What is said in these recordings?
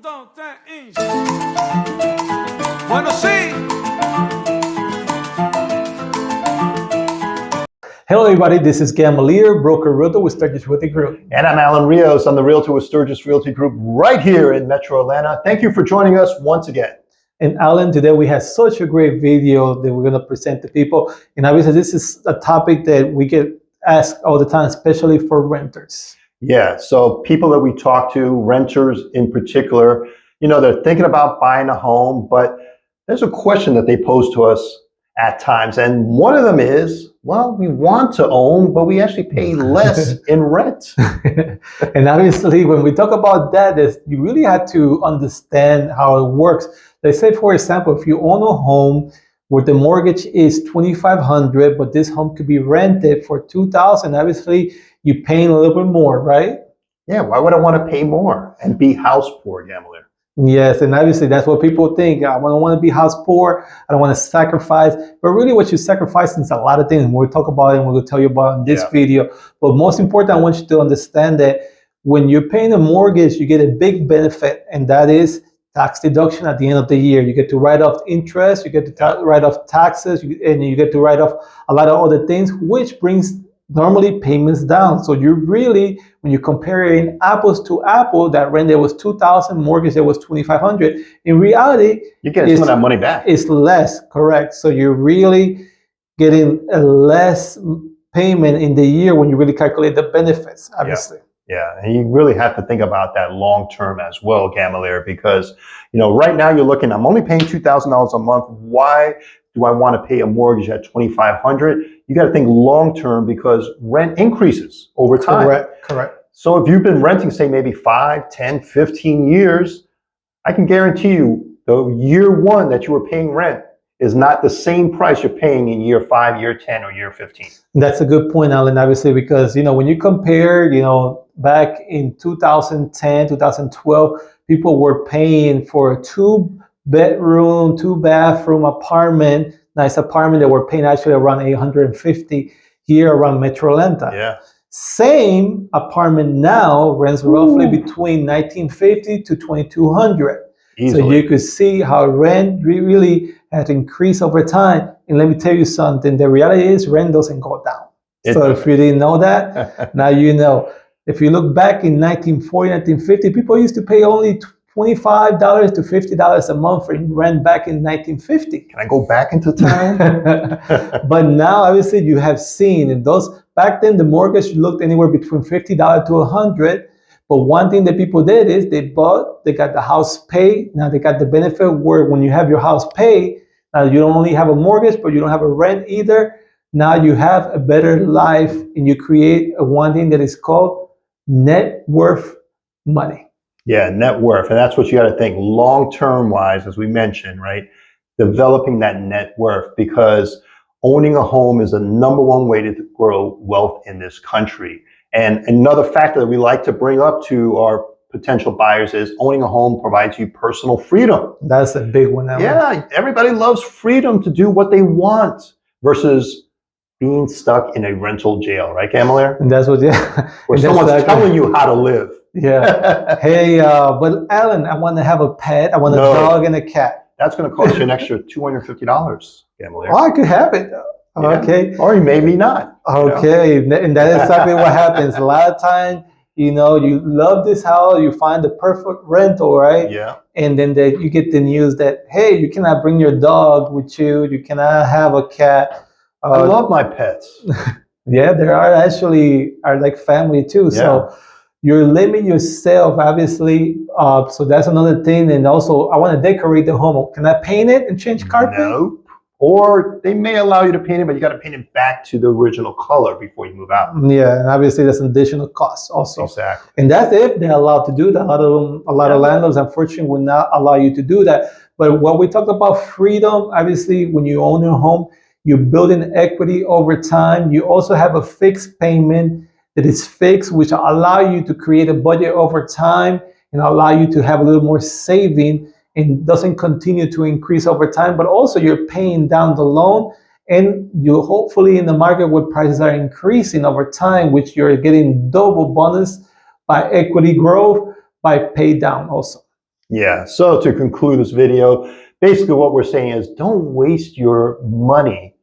Dos, tres, y... Bueno, sí. Hello everybody, this is Gamalier, broker Realtor with Sturgis Realty Group. And I'm Alan Rios. I'm the Realtor with Sturgis Realty Group right here in Metro Atlanta. Thank you for joining us once again. And Alan, today we have such a great video that we're going to present to people. And obviously this is a topic that we get asked all the time, especially for renters. Yeah, so people that we talk to, renters in particular, you know, they're thinking about buying a home, but there's a question that they pose to us at times. And one of them is, well, we want to own, but we actually pay less in rent. And obviously, when we talk about that, you really have to understand how it works. Let's say, for example, if you own a home where the mortgage is $2,500, but this home could be rented for $2,000, obviously, you're paying a little bit more, right? Yeah, why would I want to pay more and be house poor, Gamalier? Yes, and obviously that's what people think. I don't want to be house poor. I don't want to sacrifice. But really what you're sacrificing is a lot of things. We'll talk about it and we'll tell you about it in this video. But most important, I want you to understand that when you're paying a mortgage, you get a big benefit, and that is tax deduction at the end of the year. You get to write off interest, you get to write off taxes, and you get to write off a lot of other things, which brings normally payments down. So you really, when you're comparing apples to apple, that rent that was $2,000, mortgage that was $2,500, in reality, you're getting some of that money back. It's less, correct. So you're really getting a less payment in the year when you really calculate the benefits, obviously. Yeah, and you really have to think about that long term as well, Gamalier, because you know right now you're looking, I'm only paying $2,000 a month. Why do I want to pay a mortgage at $2,500? You got to think long term because rent increases over time. Correct. So if you've been renting, say maybe 5, 10, 15 years, I can guarantee you the year one that you were paying rent is not the same price you're paying in year 5, year 10, or year 15. That's a good point, Alan, obviously, because, you know, when you compare, you know, back in 2010, 2012, people were paying for a 2-bedroom, 2-bathroom apartment, nice apartment, that were paying actually around $850 here around Metro Atlanta. Yeah. Same apartment now rents roughly between $1,950 to $2,200. Easily. So you could see how rent really has increased over time. And let me tell you something, the reality is rent doesn't go down. So if you didn't know that, now you know. If you look back in 1940, 1950, people used to pay only $25 to $50 a month for rent back in 1950. Can I go back into time? But now, obviously, you have seen, and those back then, the mortgage looked anywhere between $50 to $100. But one thing that people did is they got the house paid. Now they got the benefit where when you have your house paid, now you don't only have a mortgage, but you don't have a rent either. Now you have a better life, and you create one thing that is called net worth money. Yeah, net worth. And that's what you got to think long-term wise, as we mentioned, right? Developing that net worth, because owning a home is the #1 way to grow wealth in this country. And another factor that we like to bring up to our potential buyers is owning a home provides you personal freedom. That's a big one. Yeah, everybody loves freedom to do what they want versus being stuck in a rental jail, right, Gamalier? And that's what, where someone's telling you how to live. Yeah. Hey, but Alan, I want to have a pet. I want a dog and a cat. That's going to cost you an extra $250, Gamalier. Oh, I could have it. Yeah. Okay. Or maybe not. Okay. You know? And that is exactly what happens. A lot of time, you know, you love this house, you find the perfect rental, right? Yeah. And then you get the news that, hey, you cannot bring your dog with you. You cannot have a cat. I love my pets. Yeah, there are like family too. Yeah. So you're limiting yourself, obviously. So that's another thing. And also, I want to decorate the home. Can I paint it and change carpet? No. Or they may allow you to paint it, but you got to paint it back to the original color before you move out. Yeah, and obviously that's an additional cost also. Exactly. And that's if they're allowed to do that. A lot of landlords, unfortunately, will not allow you to do that. But when we talk about freedom, obviously, when you own your home, you're building equity over time. You also have a fixed payment that is fixed, which allow you to create a budget over time and allow you to have a little more saving, and doesn't continue to increase over time. But also you're paying down the loan, and you hopefully in the market where prices are increasing over time, which you're getting double bonus by equity growth, by pay down also. Yeah, so to conclude this video, basically what we're saying is don't waste your money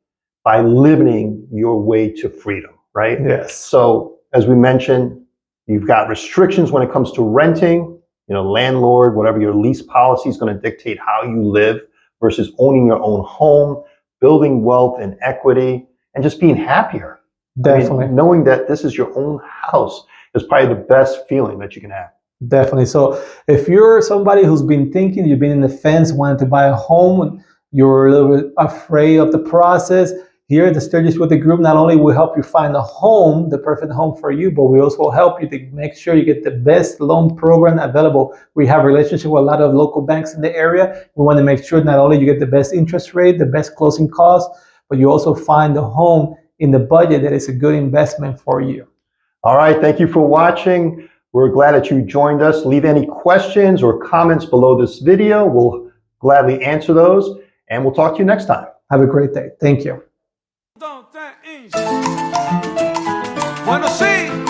by limiting your way to freedom, right? Yes. So as we mentioned, you've got restrictions when it comes to renting, landlord, whatever your lease policy is going to dictate how you live versus owning your own home, building wealth and equity, and just being happier. Definitely. I mean, knowing that this is your own house is probably the best feeling that you can have. Definitely. So if you're somebody who's been thinking, you've been in the fence, wanting to buy a home, you're a little bit afraid of the process, here at the Sturgis with the group, not only will help you find a home, the perfect home for you, but we also help you to make sure you get the best loan program available. We have a relationship with a lot of local banks in the area. We want to make sure not only you get the best interest rate, the best closing costs, but you also find a home in the budget that is a good investment for you. All right. Thank you for watching. We're glad that you joined us. Leave any questions or comments below this video. We'll gladly answer those, and we'll talk to you next time. Have a great day. Thank you. Bueno, sí.